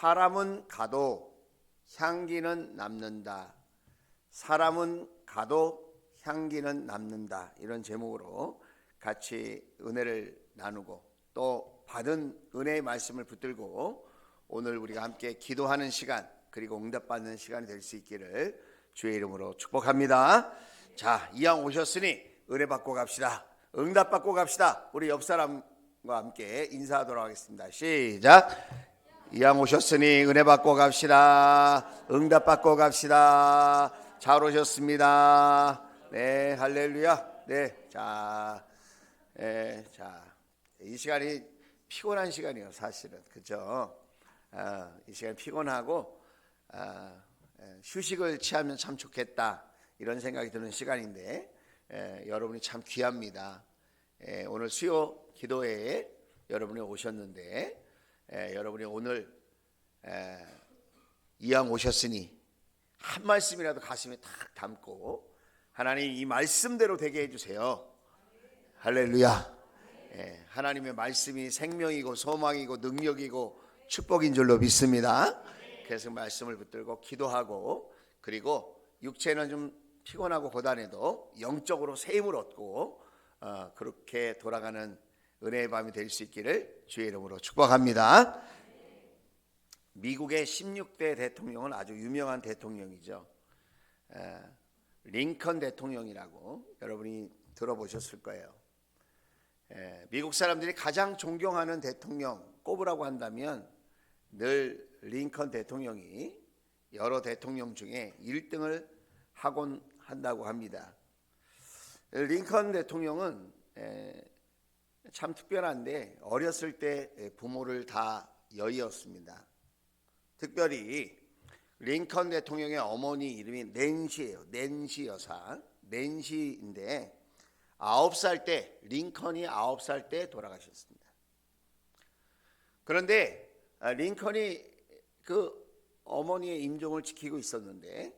사람은 가도 향기는 남는다. 사람은 가도 향기는 남는다. 이런 제목으로 같이 은혜를 나누고 또 받은 은혜의 말씀을 붙들고 오늘 우리가 함께 기도하는 시간 그리고 응답받는 시간이 될 수 있기를 주의 이름으로 축복합니다. 자, 이왕 오셨으니 은혜 받고 갑시다. 응답 받고 갑시다. 우리 옆 사람과 함께 인사하도록 하겠습니다. 시작. 이왕 오셨으니 은혜 받고 갑시다. 응답 받고 갑시다. 잘 오셨습니다. 네, 할렐루야. 네, 자, 이 시간이 피곤한 시간이에요, 사실은. 그죠? 이 시간 피곤하고 휴식을 취하면 참 좋겠다 이런 생각이 드는 시간인데 여러분이 참 귀합니다. 오늘 수요 기도회에 여러분이 오셨는데 여러분이 오늘 이왕 오셨으니 한 말씀이라도 가슴에 탁 담고 하나님 이 말씀대로 되게 해주세요. 할렐루야. 하나님의 말씀이 생명이고 소망이고 능력이고 축복인 줄로 믿습니다. 그래서 말씀을 붙들고 기도하고 그리고 육체는 좀 피곤하고 고단해도 영적으로 새 힘을 얻고 그렇게 돌아가는 은혜의 밤이 될 수 있기를 주의 이름으로 축복합니다. 미국의 16대 대통령은 아주 유명한 대통령이죠. 링컨 대통령이라고 여러분이 들어보셨을 거예요. 미국 사람들이 가장 존경하는 대통령 꼽으라고 한다면 늘 링컨 대통령이 여러 대통령 중에 1등을 하곤 한다고 합니다. 링컨 대통령은 참 특별한데 어렸을 때 부모를 다 여의었습니다. 특별히 링컨 대통령의 어머니 이름이 낸시예요. 낸시 여사. 낸시인데 9살 때 링컨이 9살 때 돌아가셨습니다. 그런데 링컨이 그 어머니의 임종을 지키고 있었는데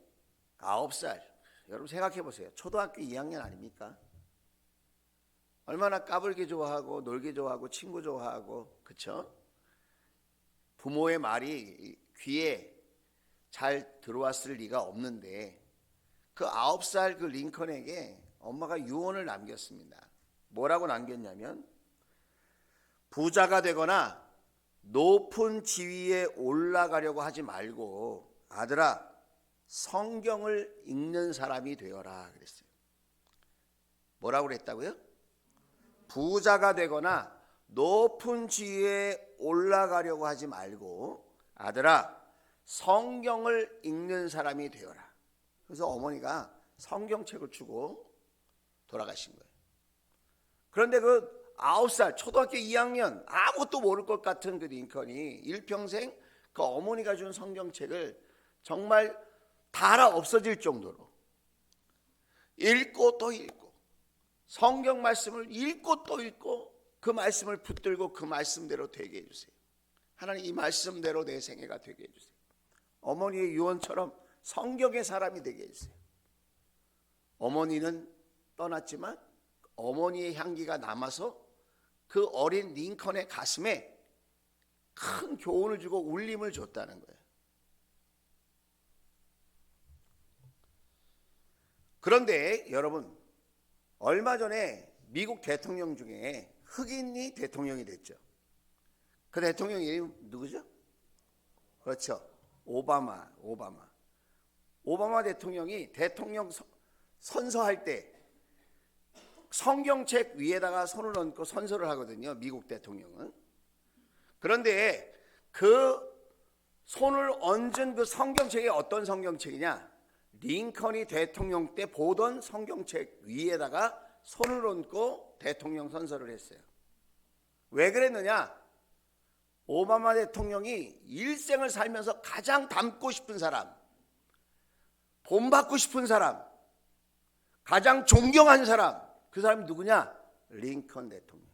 9살, 여러분 생각해 보세요. 초등학교 2학년 아닙니까? 얼마나 까불기 좋아하고 놀기 좋아하고 친구 좋아하고 그쵸? 부모의 말이 귀에 잘 들어왔을 리가 없는데 그 9살 그 링컨에게 엄마가 유언을 남겼습니다. 뭐라고 남겼냐면 부자가 되거나 높은 지위에 올라가려고 하지 말고 아들아 성경을 읽는 사람이 되어라 그랬어요. 뭐라고 그랬다고요? 부자가 되거나 높은 지위에 올라가려고 하지 말고 아들아 성경을 읽는 사람이 되어라. 그래서 어머니가 성경책을 주고 돌아가신 거예요. 그런데 그 9살 초등학교 2학년 아무것도 모를 것 같은 그 링컨이 일평생 그 어머니가 준 성경책을 정말 달아 없어질 정도로 읽고 또 읽고 성경 말씀을 읽고 또 읽고 그 말씀을 붙들고 그 말씀대로 되게 해주세요. 하나님 이 말씀대로 내 생애가 되게 해주세요. 어머니의 유언처럼 성경의 사람이 되게 해주세요. 어머니는 떠났지만 어머니의 향기가 남아서 그 어린 링컨의 가슴에 큰 교훈을 주고 울림을 줬다는 거예요. 그런데 여러분 얼마 전에 미국 대통령 중에 흑인이 대통령이 됐죠. 그 대통령 이름이 누구죠? 그렇죠. 오바마 대통령이 대통령 선서할 때 성경책 위에다가 손을 얹고 선서를 하거든요. 미국 대통령은. 그런데 그 손을 얹은 그 성경책이 어떤 성경책이냐? 링컨이 대통령 때 보던 성경책 위에다가 손을 얹고 대통령 선서를 했어요. 왜 그랬느냐? 오바마 대통령이 일생을 살면서 가장 닮고 싶은 사람, 본받고 싶은 사람, 가장 존경한 사람, 그 사람이 누구냐? 링컨 대통령.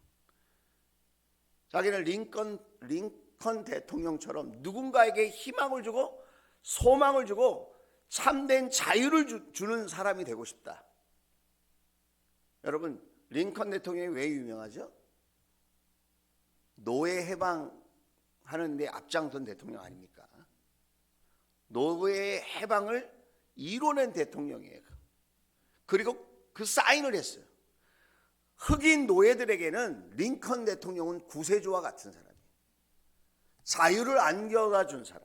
자기는 링컨 대통령처럼 누군가에게 희망을 주고 소망을 주고 참된 자유를 주는 사람이 되고 싶다. 여러분 링컨 대통령이 왜 유명하죠? 노예 해방할 하는데 앞장선 대통령 아닙니까? 노르웨이의 해방을 이뤄낸 대통령이에요. 그리고 그 사인을 했어요. 흑인 노예들에게는 링컨 대통령은 구세주와 같은 사람이에요. 자유를 안겨다 준 사람,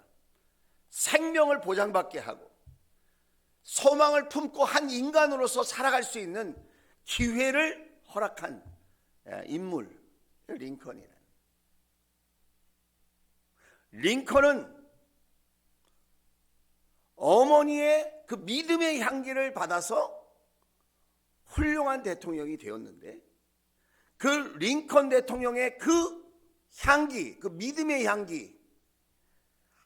생명을 보장받게 하고 소망을 품고 한 인간으로서 살아갈 수 있는 기회를 허락한 인물, 링컨이라는. 링컨은 어머니의 그 믿음의 향기를 받아서 훌륭한 대통령이 되었는데, 그 링컨 대통령의 그 향기, 그 믿음의 향기,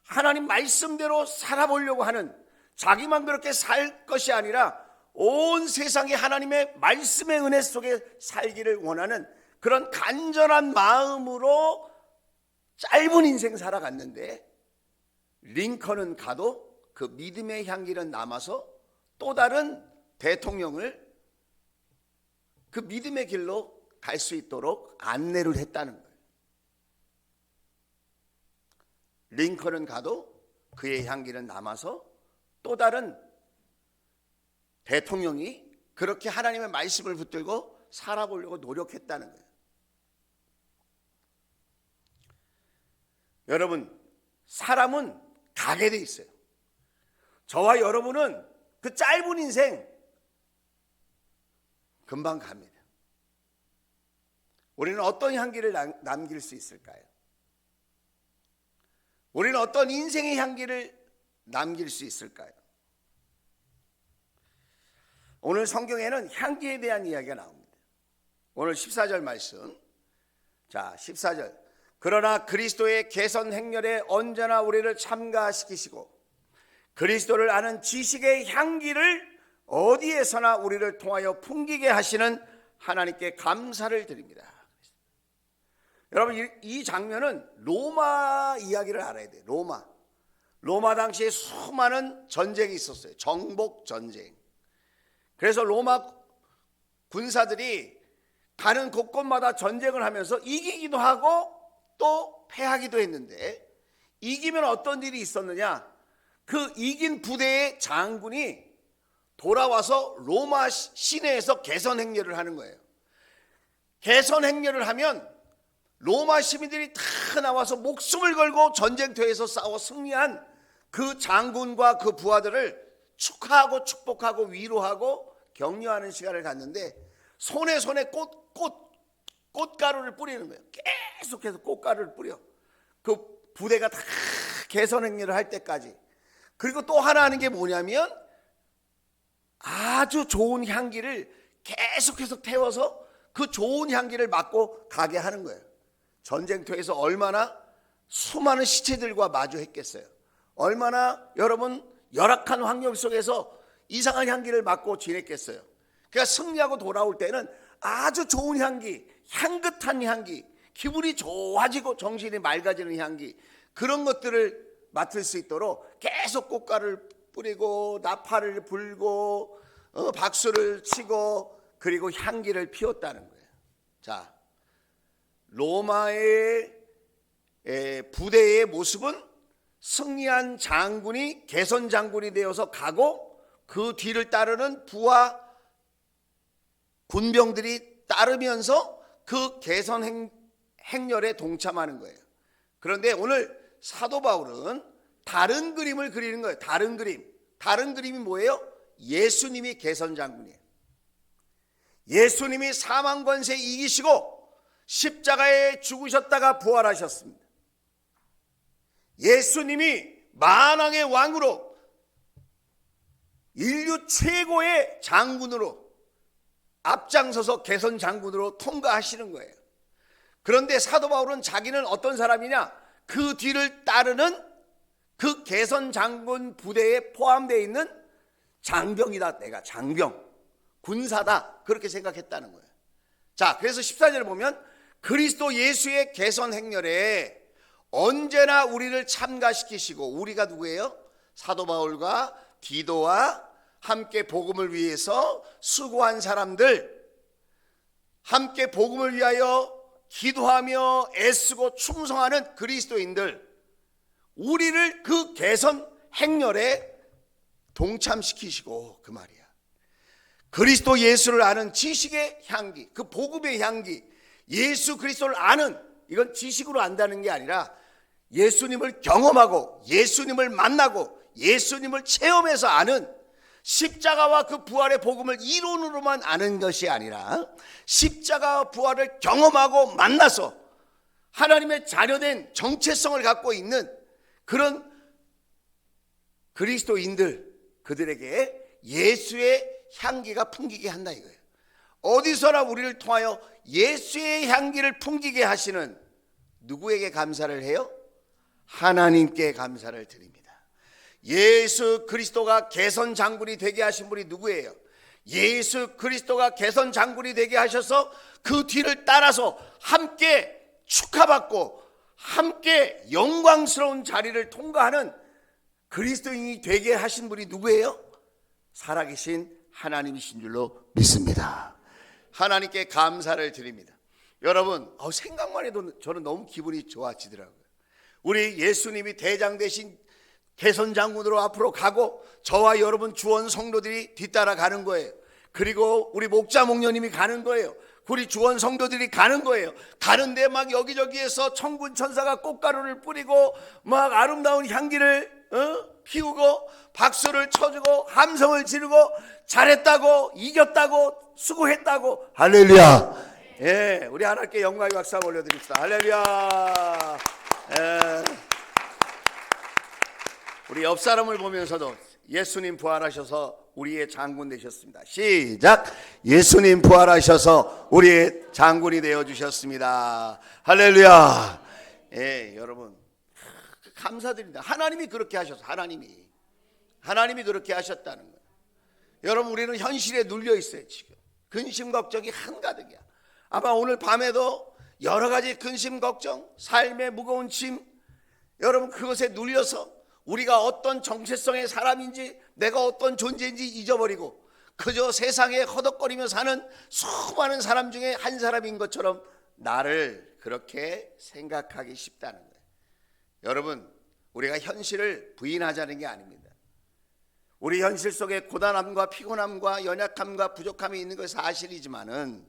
하나님 말씀대로 살아보려고 하는, 자기만 그렇게 살 것이 아니라 온 세상에 하나님의 말씀의 은혜 속에 살기를 원하는 그런 간절한 마음으로 짧은 인생 살아갔는데, 링컨은 가도 그 믿음의 향기는 남아서 또 다른 대통령을 그 믿음의 길로 갈 수 있도록 안내를 했다는 거예요. 링컨은 가도 그의 향기는 남아서 또 다른 대통령이 그렇게 하나님의 말씀을 붙들고 살아보려고 노력했다는 거예요. 여러분, 사람은 가게 돼 있어요. 저와 여러분은 그 짧은 인생 금방 갑니다. 우리는 어떤 향기를 남길 수 있을까요? 우리는 어떤 인생의 향기를 남길 수 있을까요? 오늘 성경에는 향기에 대한 이야기가 나옵니다. 오늘 14절 말씀. 자, 14절. 그러나 그리스도의 개선 행렬에 언제나 우리를 참가시키시고 그리스도를 아는 지식의 향기를 어디에서나 우리를 통하여 풍기게 하시는 하나님께 감사를 드립니다. 여러분, 이 장면은 로마 이야기를 알아야 돼요. 로마 당시에 수많은 전쟁이 있었어요. 정복 전쟁. 그래서 로마 군사들이 가는 곳곳마다 전쟁을 하면서 이기기도 하고 또 패하기도 했는데, 이기면 어떤 일이 있었느냐? 그 이긴 부대의 장군이 돌아와서 로마 시내에서 개선 행렬을 하는 거예요. 개선 행렬을 하면 로마 시민들이 다 나와서 목숨을 걸고 전쟁터에서 싸워 승리한 그 장군과 그 부하들을 축하하고 축복하고 위로하고 격려하는 시간을 갖는데, 손에 꽃가루를 뿌리는 거예요. 계속해서 꽃가루를 뿌려. 그 부대가 다 개선 행렬을 할 때까지. 그리고 또 하나 하는 게 뭐냐면 아주 좋은 향기를 계속해서 태워서 그 좋은 향기를 맡고 가게 하는 거예요. 전쟁터에서 얼마나 수많은 시체들과 마주했겠어요. 얼마나 여러분 열악한 환경 속에서 이상한 향기를 맡고 지냈겠어요. 그러니까 승리하고 돌아올 때는 아주 좋은 향기, 향긋한 향기, 기분이 좋아지고 정신이 맑아지는 향기, 그런 것들을 맡을 수 있도록 계속 꽃가루를 뿌리고 나팔을 불고 박수를 치고 그리고 향기를 피웠다는 거예요. 자, 로마의 부대의 모습은 승리한 장군이 개선 장군이 되어서 가고 그 뒤를 따르는 부하 군병들이 따르면서 그 개선 행렬에 동참하는 거예요. 그런데 오늘 사도 바울은 다른 그림을 그리는 거예요. 다른 그림이 뭐예요? 예수님이 개선 장군이에요. 예수님이 사망 권세 이기시고 십자가에 죽으셨다가 부활하셨습니다. 예수님이 만왕의 왕으로 인류 최고의 장군으로 앞장서서 개선 장군으로 통과하시는 거예요. 그런데 사도 바울은 자기는 어떤 사람이냐? 그 뒤를 따르는 그 개선 장군 부대에 포함되어 있는 장병이다. 내가 장병, 군사다. 그렇게 생각했다는 거예요. 자, 그래서 14절을 보면 그리스도 예수의 개선 행렬에 언제나 우리를 참가시키시고, 우리가 누구예요? 사도 바울과 디도와 함께 복음을 위해서 수고한 사람들, 함께 복음을 위하여 기도하며 애쓰고 충성하는 그리스도인들, 우리를 그 개선 행렬에 동참시키시고, 그 말이야. 그리스도 예수를 아는 지식의 향기, 그 복음의 향기, 예수 그리스도를 아는, 이건 지식으로 안다는 게 아니라 예수님을 경험하고 예수님을 만나고 예수님을 체험해서 아는, 십자가와 그 부활의 복음을 이론으로만 아는 것이 아니라 십자가와 부활을 경험하고 만나서 하나님의 자녀된 정체성을 갖고 있는 그런 그리스도인들, 그들에게 예수의 향기가 풍기게 한다 이거예요. 어디서나 우리를 통하여 예수의 향기를 풍기게 하시는 누구에게 감사를 해요? 하나님께 감사를 드립니다. 예수 그리스도가 개선 장군이 되게 하신 분이 누구예요? 예수 그리스도가 개선 장군이 되게 하셔서 그 뒤를 따라서 함께 축하받고 함께 영광스러운 자리를 통과하는 그리스도인이 되게 하신 분이 누구예요? 살아계신 하나님이신 줄로 믿습니다. 하나님께 감사를 드립니다. 여러분, 생각만 해도 저는 너무 기분이 좋아지더라고요. 우리 예수님이 대장 되신 개선 장군으로 앞으로 가고 저와 여러분 주원 성도들이 뒤따라 가는 거예요. 그리고 우리 목자 목녀님이 가는 거예요. 우리 주원 성도들이 가는 거예요. 가는데 막 여기저기에서 천군 천사가 꽃가루를 뿌리고 막 아름다운 향기를 피우고 박수를 쳐주고 함성을 지르고 잘했다고, 이겼다고, 수고했다고, 할렐루야. 예, 우리 하나님께 영광의 박수 한번 올려드립시다. 할렐루야. 예. 우리 옆 사람을 보면서도 예수님 부활하셔서 우리의 장군 되셨습니다. 시작. 예수님 부활하셔서 우리의 장군이 되어 주셨습니다. 할렐루야. 예, 여러분 감사드립니다. 하나님이 그렇게 하셔서, 하나님이 그렇게 하셨다는 거예요. 여러분, 우리는 현실에 눌려 있어요. 지금 근심 걱정이 한가득이야. 아마 오늘 밤에도 여러 가지 근심 걱정, 삶의 무거운 짐, 여러분 그것에 눌려서 우리가 어떤 정체성의 사람인지, 내가 어떤 존재인지 잊어버리고 그저 세상에 허덕거리며 사는 수많은 사람 중에 한 사람인 것처럼 나를 그렇게 생각하기 쉽다는 거예요. 여러분, 우리가 현실을 부인하자는 게 아닙니다. 우리 현실 속에 고단함과 피곤함과 연약함과 부족함이 있는 것은 사실이지만은,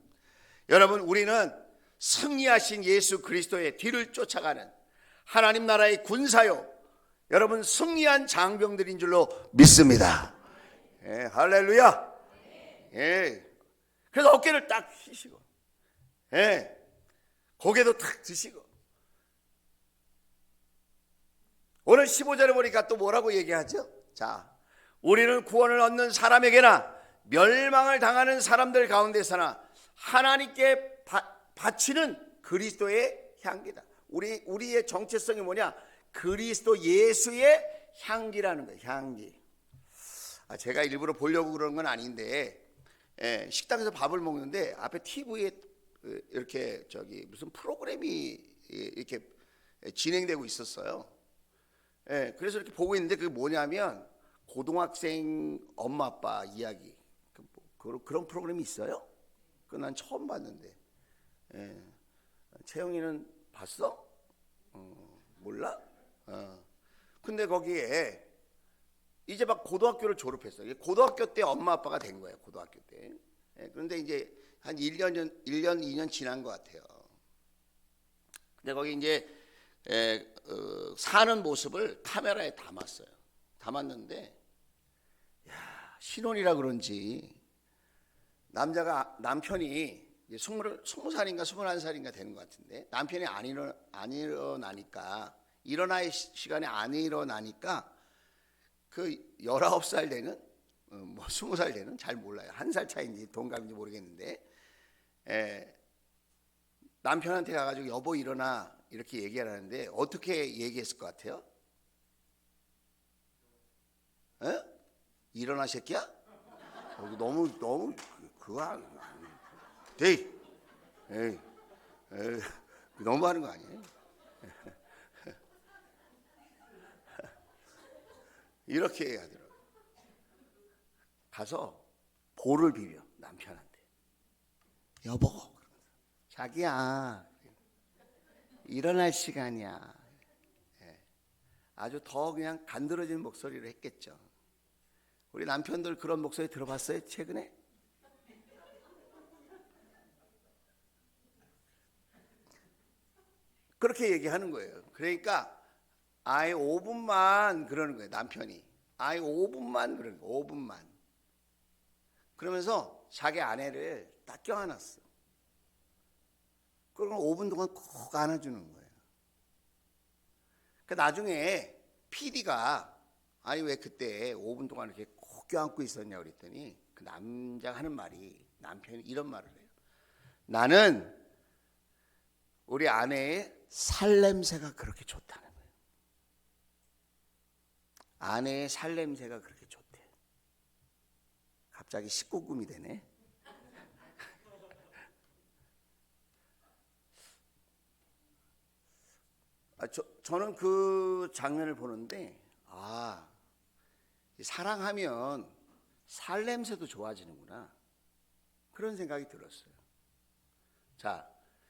여러분, 우리는 승리하신 예수 그리스도의 뒤를 쫓아가는 하나님 나라의 군사요, 여러분 승리한 장병들인 줄로 믿습니다. 예, 할렐루야. 예. 그래서 어깨를 딱 펴시고, 예, 고개도 탁 드시고. 오늘 15절에 보니까 또 뭐라고 얘기하죠? 자, 우리는 구원을 얻는 사람에게나 멸망을 당하는 사람들 가운데서나 하나님께 바치는 그리스도의 향기다. 우리의 정체성이 뭐냐? 그리스도 예수의 향기라는 거예요. 향기. 제가 일부러 보려고 그러는 건 아닌데, 식당에서 밥을 먹는데 앞에 TV에 이렇게 무슨 프로그램이 이렇게 진행되고 있었어요. 그래서 이렇게 보고 있는데 그게 뭐냐면 고등학생 엄마 아빠 이야기, 그런 프로그램이 있어요. 그거 난 처음 봤는데. 채영이는 봤어? 몰라? 근데 거기에 이제 막 고등학교를 졸업했어요. 고등학교 때 엄마 아빠가 된 거예요. 고등학교 때. 그런데 이제 한 1년, 2년 지난 것 같아요. 근데 거기 이제 사는 모습을 카메라에 담았어요. 담았는데, 야, 신혼이라 그런지 남편이 20살인가 21살인가 되는 것 같은데, 남편이 안 일어나니까, 일어날 시간에 안 일어나니까 그 19살 되는, 20살 되는, 잘 몰라요. 1살 차이인지 동갑인지 모르겠는데, 남편한테 가가지고 여보 일어나 이렇게 얘기를 하는데 어떻게 얘기했을 것 같아요? 일어나 새끼야? 너무 그거 에이, 너무하는 거 아니에요? 이렇게 얘기하더라고요. 가서 볼을 비벼, 남편한테. 여보, 자기야, 일어날 시간이야. 아주 더 그냥 간드러진 목소리로 했겠죠. 우리 남편들 그런 목소리 들어봤어요? 최근에? 그렇게 얘기하는 거예요. 그러니까 아예 5분만 그러는 거예요. 남편이 아예 5분만 그러는 거예요. 5분만. 그러면서 자기 아내를 딱 껴안았어. 그러면 5분 동안 꼭 안아주는 거예요. 그 나중에 PD가 아니 왜 그때 5분 동안 이렇게 꼭 껴안고 있었냐 그랬더니 그 남자가 하는 말이, 남편이 이런 말을 해요. 나는 우리 아내의 살냄새가 그렇게 좋다는 거예요. 아내의 살냄새가 그렇게 좋대. 갑자기 19금이 되네. 저는 그 장면을 보는데 사랑하면 살냄새도 좋아지는구나, 그런 생각이 들었어요. 자,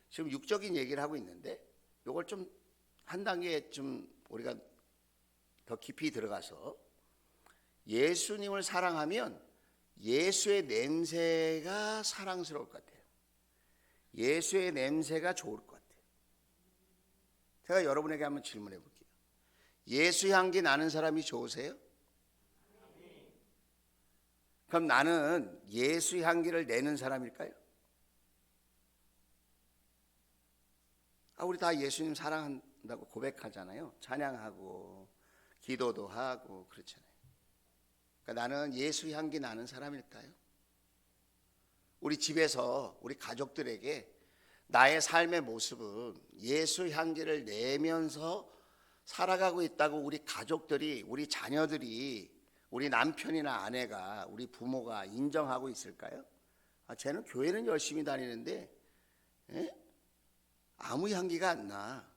지금 육적인 얘기를 하고 있는데 이걸 좀 한 단계 좀 우리가 더 깊이 들어가서 예수님을 사랑하면 예수의 냄새가 사랑스러울 것 같아요. 예수의 냄새가 좋을 것 같아요. 제가 여러분에게 한번 질문해 볼게요. 예수 향기 나는 사람이 좋으세요? 그럼 나는 예수 향기를 내는 사람일까요? 우리 다 예수님 사랑한다고 고백하잖아요. 찬양하고 기도도 하고 그렇잖아요. 그러니까 나는 예수 향기 나는 사람일까요? 우리 집에서 우리 가족들에게 나의 삶의 모습은 예수 향기를 내면서 살아가고 있다고 우리 가족들이, 우리 자녀들이, 우리 남편이나 아내가, 우리 부모가 인정하고 있을까요? 쟤는 교회는 열심히 다니는데 아무 향기가 안 나.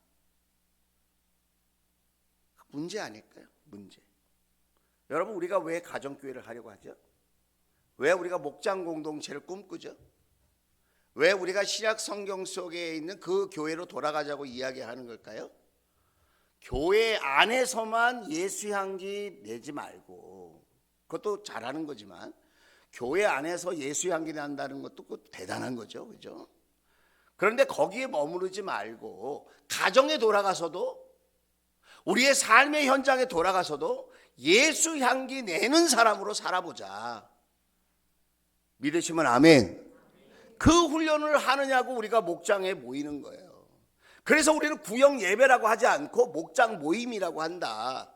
문제 아닐까요? 문제. 여러분, 우리가 왜 가정교회를 하려고 하죠? 왜 우리가 목장 공동체를 꿈꾸죠? 왜 우리가 신약 성경 속에 있는 그 교회로 돌아가자고 이야기하는 걸까요? 교회 안에서만 예수 향기 내지 말고, 그것도 잘하는 거지만 교회 안에서 예수 향기 난다는 것도 대단한 거죠, 그죠? 그런데 거기에 머무르지 말고 가정에 돌아가서도, 우리의 삶의 현장에 돌아가서도 예수 향기 내는 사람으로 살아보자. 믿으시면 아멘. 그 훈련을 하느냐고 우리가 목장에 모이는 거예요. 그래서 우리는 구역 예배라고 하지 않고 목장 모임이라고 한다.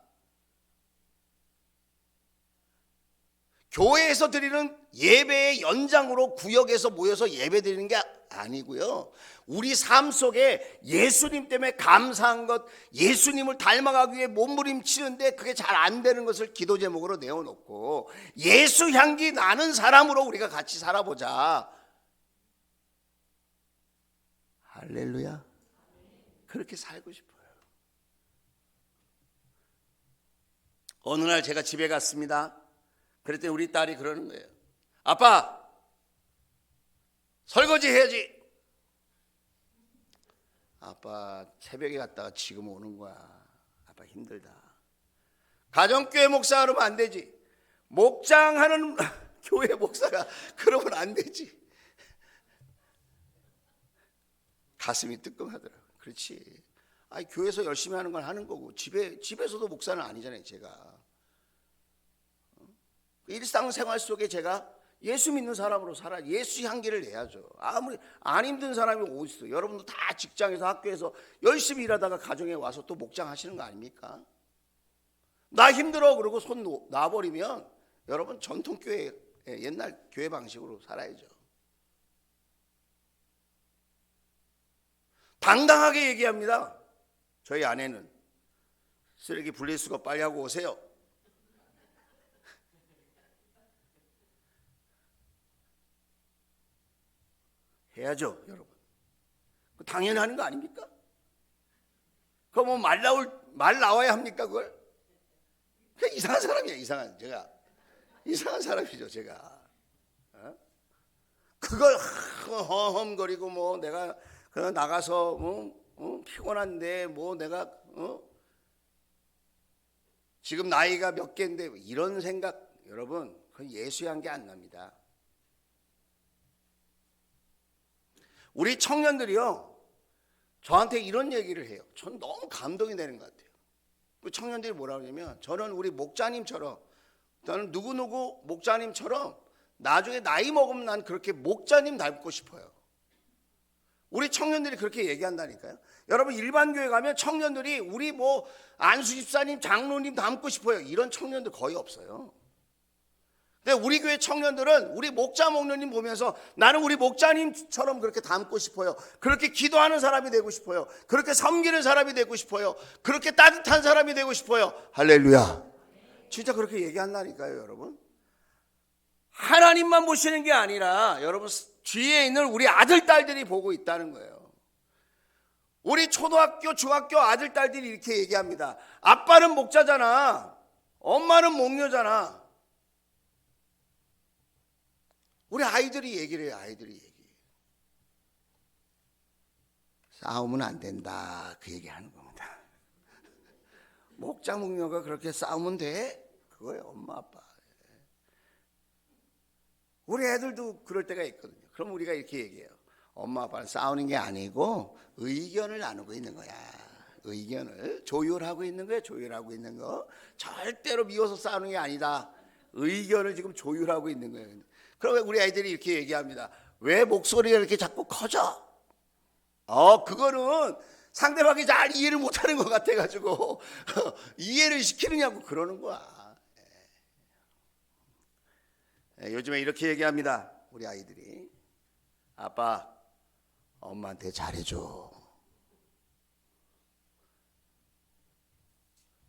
교회에서 드리는 예배의 연장으로 구역에서 모여서 예배 드리는 게 아니고요, 우리 삶 속에 예수님 때문에 감사한 것, 예수님을 닮아가기 위해 몸부림치는데 그게 잘 안 되는 것을 기도 제목으로 내어놓고 예수 향기 나는 사람으로 우리가 같이 살아보자. 할렐루야. 그렇게 살고 싶어요. 어느 날 제가 집에 갔습니다. 그랬더니 우리 딸이 그러는 거예요. 아빠, 설거지 해야지. 아빠 새벽에 갔다가 지금 오는 거야. 아빠 힘들다. 가정교회 목사 그러면 안 되지. 목장하는 교회 목사가 그러면 안 되지. 가슴이 뜨끔하더라고요. 그렇지. 교회에서 열심히 하는 건 하는 거고 집에서도 목사는 아니잖아요. 제가 일상생활 속에 제가 예수 믿는 사람으로 살아 예수 향기를 내야죠. 아무리 안 힘든 사람이 어디 있어요. 여러분도 다 직장에서 학교에서 열심히 일하다가 가정에 와서 또 목장하시는 거 아닙니까? 나 힘들어 그러고 손 놔버리면 여러분 전통교회, 옛날 교회 방식으로 살아야죠. 당당하게 얘기합니다. 저희 아내는 쓰레기 분리수거 빨리 하고 오세요. 해야죠, 여러분. 당연히 하는 거 아닙니까? 그거 뭐 말 나와야 합니까, 그걸? 그냥 이상한 사람이야, 제가. 이상한 사람이죠, 제가. 그걸 허험거리고 내가 그냥 나가서 피곤한데 뭐 내가 지금 나이가 몇 개인데 이런 생각 여러분 그건 예수한 게 안 납니다. 우리 청년들이요 저한테 이런 얘기를 해요. 전 너무 감동이 되는 것 같아요. 그 청년들이 뭐라고 하냐면 저는 우리 목자님처럼 저는 누구누구 목자님처럼 나중에 나이 먹으면 난 그렇게 목자님 닮고 싶어요. 우리 청년들이 그렇게 얘기한다니까요. 여러분 일반 교회 가면 청년들이 우리 뭐 안수 집사님 장로님 닮고 싶어요. 이런 청년들 거의 없어요. 근데 우리 교회 청년들은 우리 목자 목녀님 보면서 나는 우리 목자님처럼 그렇게 닮고 싶어요. 그렇게 기도하는 사람이 되고 싶어요. 그렇게 섬기는 사람이 되고 싶어요. 그렇게 따뜻한 사람이 되고 싶어요. 할렐루야. 진짜 그렇게 얘기한다니까요, 여러분. 하나님만 보시는 게 아니라 여러분 뒤에 있는 우리 아들 딸들이 보고 있다는 거예요. 우리 초등학교 중학교 아들 딸들이 이렇게 얘기합니다. 아빠는 목자잖아. 엄마는 목녀잖아. 우리 아이들이 얘기를 해요. 아이들이 얘기해요. 싸우면 안 된다 그 얘기하는 겁니다. 목자 목녀가 그렇게 싸우면 돼? 그거예요. 엄마 아빠. 우리 애들도 그럴 때가 있거든요. 그럼 우리가 이렇게 얘기해요. 엄마 아빠는 싸우는 게 아니고 의견을 나누고 있는 거야. 의견을 조율하고 있는 거야. 조율하고 있는 거. 절대로 미워서 싸우는 게 아니다. 의견을 지금 조율하고 있는 거예요. 그러면 우리 아이들이 이렇게 얘기합니다. 왜 목소리가 이렇게 자꾸 커져? 그거는 상대방이 잘 이해를 못하는 것 같아가지고 이해를 시키느냐고 그러는 거야. 요즘에 이렇게 얘기합니다. 우리 아이들이. 아빠, 엄마한테 잘해줘.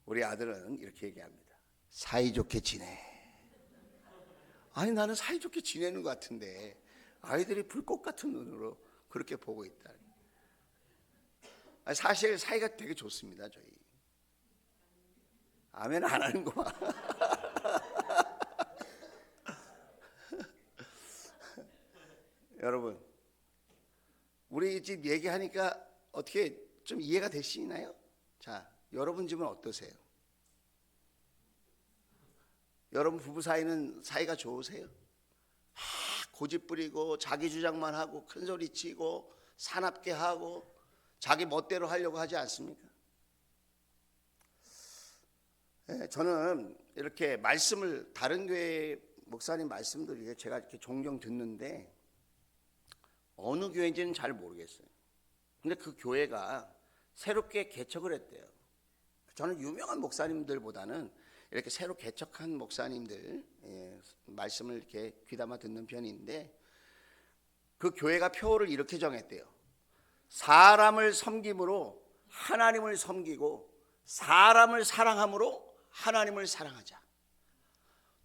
우리 아들은 이렇게 얘기합니다. 사이좋게 지내. 아니 나는 사이좋게 지내는 것 같은데 아이들이 불꽃 같은 눈으로 그렇게 보고 있다. 사실 사이가 되게 좋습니다. 저희. 아멘 안 하는 거 봐. 여러분 우리 집 얘기하니까 어떻게 좀 이해가 되시나요? 자, 여러분 집은 어떠세요? 여러분 부부 사이는 사이가 좋으세요? 고집 부리고 자기 주장만 하고 큰 소리 치고 사납게 하고 자기 멋대로 하려고 하지 않습니까? 저는 이렇게 말씀을 다른 교회 목사님 말씀들 제가 이렇게 종종 듣는데 어느 교회인지는 잘 모르겠어요. 근데 그 교회가 새롭게 개척을 했대요. 저는 유명한 목사님들보다는 이렇게 새로 개척한 목사님들 말씀을 이렇게 귀담아 듣는 편인데 그 교회가 표어를 이렇게 정했대요. 사람을 섬김으로 하나님을 섬기고 사람을 사랑함으로 하나님을 사랑하자.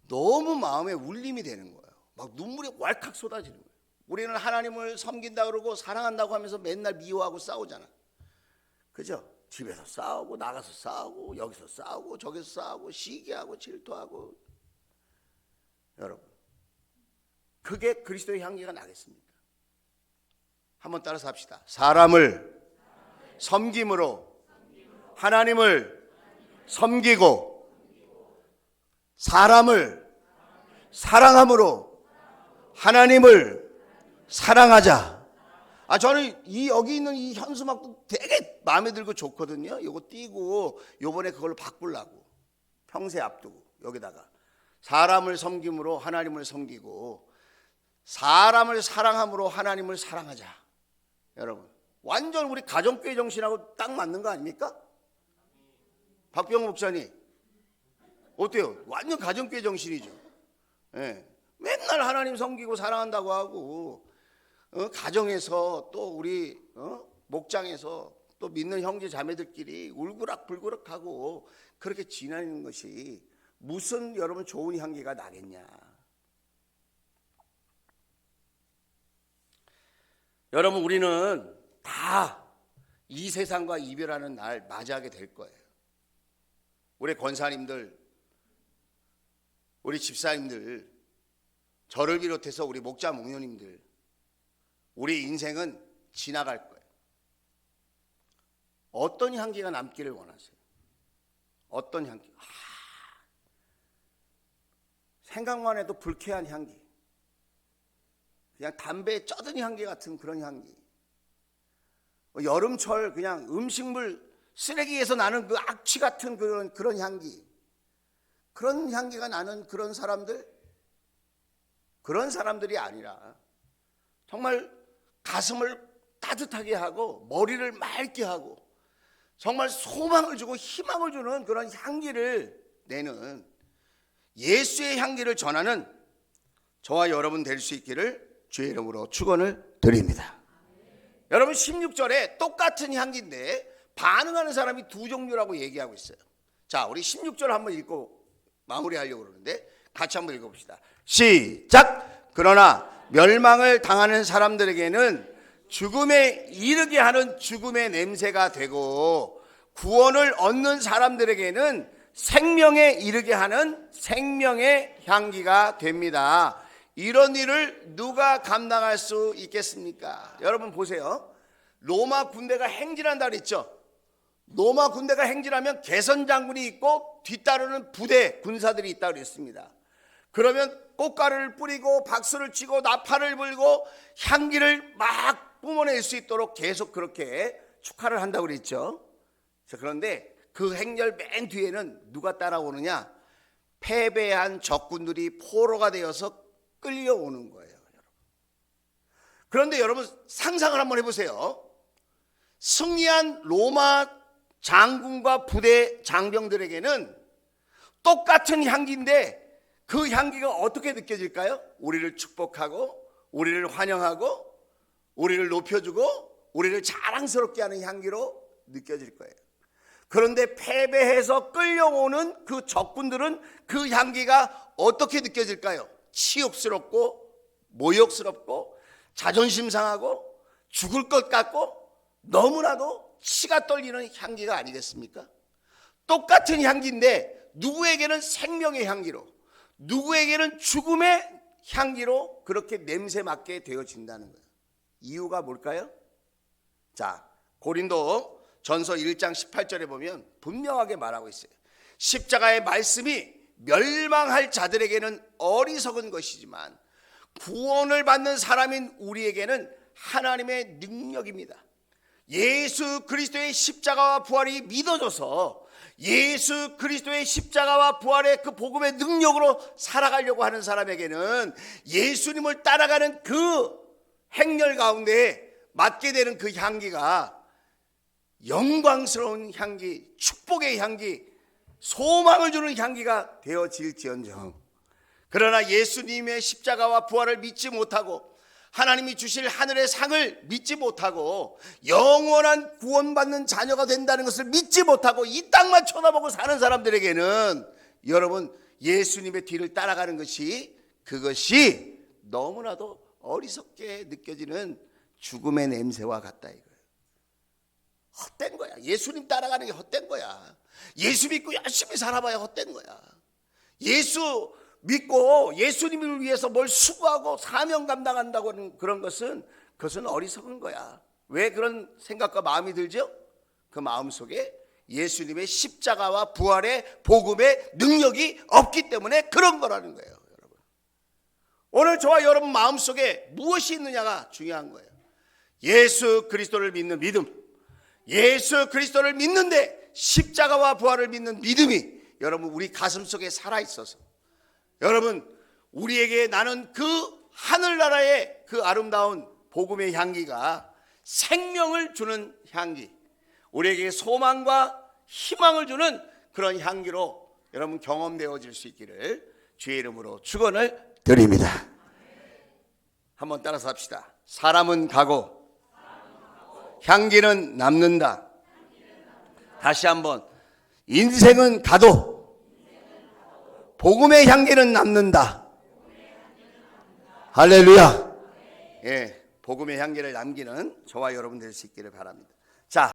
너무 마음에 울림이 되는 거예요. 막 눈물이 왈칵 쏟아지는 거예요. 우리는 하나님을 섬긴다 그러고 사랑한다고 하면서 맨날 미워하고 싸우잖아. 그죠? 집에서 싸우고 나가서 싸우고 여기서 싸우고 저기서 싸우고 시기하고 질투하고. 여러분 그게 그리스도의 향기가 나겠습니까? 한번 따라서 합시다. 사람을 섬김으로 하나님을 섬기고 사람을 사랑함으로 하나님을 사랑하자. 저는 여기 있는 이 현수막도 되게 마음에 들고 좋거든요. 이거 띄고 요번에 그걸로 바꾸려고 평생 앞두고 여기다가 사람을 섬김으로 하나님을 섬기고 사람을 사랑함으로 하나님을 사랑하자. 여러분 완전 우리 가정교회 정신하고 딱 맞는 거 아닙니까? 박병호 목사님 어때요? 완전 가정교회 정신이죠. 맨날 하나님 섬기고 사랑한다고 하고 가정에서 또 우리 목장에서 또 믿는 형제 자매들끼리 울그락불그락하고 그렇게 지내는 것이 무슨 여러분 좋은 향기가 나겠냐. 여러분 우리는 다 이 세상과 이별하는 날 맞이하게 될 거예요. 우리 권사님들, 우리 집사님들, 저를 비롯해서 우리 목자 목녀님들, 우리 인생은 지나갈 거예요. 어떤 향기가 남기를 원하세요? 어떤 향기? 생각만 해도 불쾌한 향기, 그냥 담배에 쩌든 향기 같은 그런 향기, 여름철 그냥 음식물 쓰레기에서 나는 그 악취 같은 그런 향기, 그런 향기가 나는 그런 사람들이 아니라 정말 가슴을 따뜻하게 하고 머리를 맑게 하고 정말 소망을 주고 희망을 주는 그런 향기를 내는 예수의 향기를 전하는 저와 여러분 될 수 있기를 주의 이름으로 축원을 드립니다. 여러분 16절에 똑같은 향기인데 반응하는 사람이 두 종류라고 얘기하고 있어요. 자, 우리 16절 한번 읽고 마무리하려고 그러는데 같이 한번 읽어봅시다. 시작. 그러나 멸망을 당하는 사람들에게는 죽음에 이르게 하는 죽음의 냄새가 되고 구원을 얻는 사람들에게는 생명에 이르게 하는 생명의 향기가 됩니다. 이런 일을 누가 감당할 수 있겠습니까? 여러분 보세요. 로마 군대가 행진한다 그랬죠. 로마 군대가 행진하면 개선 장군이 있고 뒤따르는 부대 군사들이 있다고 그랬습니다. 그러면 꽃가루를 뿌리고 박수를 치고 나팔을 불고 향기를 막 뿜어낼 수 있도록 계속 그렇게 축하를 한다고 그랬죠. 그런데 그 행렬 맨 뒤에는 누가 따라오느냐? 패배한 적군들이 포로가 되어서 끌려오는 거예요. 그런데 여러분 상상을 한번 해보세요. 승리한 로마 장군과 부대 장병들에게는 똑같은 향기인데 그 향기가 어떻게 느껴질까요? 우리를 축복하고 우리를 환영하고 우리를 높여주고 우리를 자랑스럽게 하는 향기로 느껴질 거예요. 그런데 패배해서 끌려오는 그 적군들은 그 향기가 어떻게 느껴질까요? 치욕스럽고 모욕스럽고 자존심 상하고 죽을 것 같고 너무나도 치가 떨리는 향기가 아니겠습니까? 똑같은 향기인데 누구에게는 생명의 향기로 누구에게는 죽음의 향기로 그렇게 냄새 맡게 되어진다는 거예요. 이유가 뭘까요? 자, 고린도 전서 1장 18절에 보면 분명하게 말하고 있어요. 십자가의 말씀이 멸망할 자들에게는 어리석은 것이지만 구원을 받는 사람인 우리에게는 하나님의 능력입니다. 예수 그리스도의 십자가와 부활이 믿어져서 예수 그리스도의 십자가와 부활의 그 복음의 능력으로 살아가려고 하는 사람에게는 예수님을 따라가는 그 행렬 가운데 맡게 되는 그 향기가 영광스러운 향기, 축복의 향기, 소망을 주는 향기가 되어질지언정, 그러나 예수님의 십자가와 부활을 믿지 못하고 하나님이 주실 하늘의 상을 믿지 못하고 영원한 구원받는 자녀가 된다는 것을 믿지 못하고 이 땅만 쳐다보고 사는 사람들에게는 여러분 예수님의 뒤를 따라가는 것이 그것이 너무나도 어리석게 느껴지는 죽음의 냄새와 같다 이거예요. 헛된 거야. 예수님 따라가는 게 헛된 거야. 예수 믿고 열심히 살아봐야 헛된 거야. 예수 믿고 예수님을 위해서 뭘 수고하고 사명 감당한다고 하는 그런 것은 그것은 어리석은 거야. 왜 그런 생각과 마음이 들죠? 그 마음 속에 예수님의 십자가와 부활의 복음의 능력이 없기 때문에 그런 거라는 거예요. 여러분, 오늘 저와 여러분 마음 속에 무엇이 있느냐가 중요한 거예요. 예수 그리스도를 믿는 믿음, 예수 그리스도를 믿는데 십자가와 부활을 믿는 믿음이 여러분 우리 가슴 속에 살아있어서 여러분 우리에게 나는 그 하늘나라의 그 아름다운 복음의 향기가 생명을 주는 향기, 우리에게 소망과 희망을 주는 그런 향기로 여러분 경험되어질 수 있기를 주의 이름으로 축원을 드립니다. 한번 따라서 합시다. 사람은 가고 향기는 남는다. 다시 한번, 인생은 가도 복음의 향기는 남는다. 할렐루야. 예, 복음의 향기를 남기는 저와 여러분 될 수 있기를 바랍니다.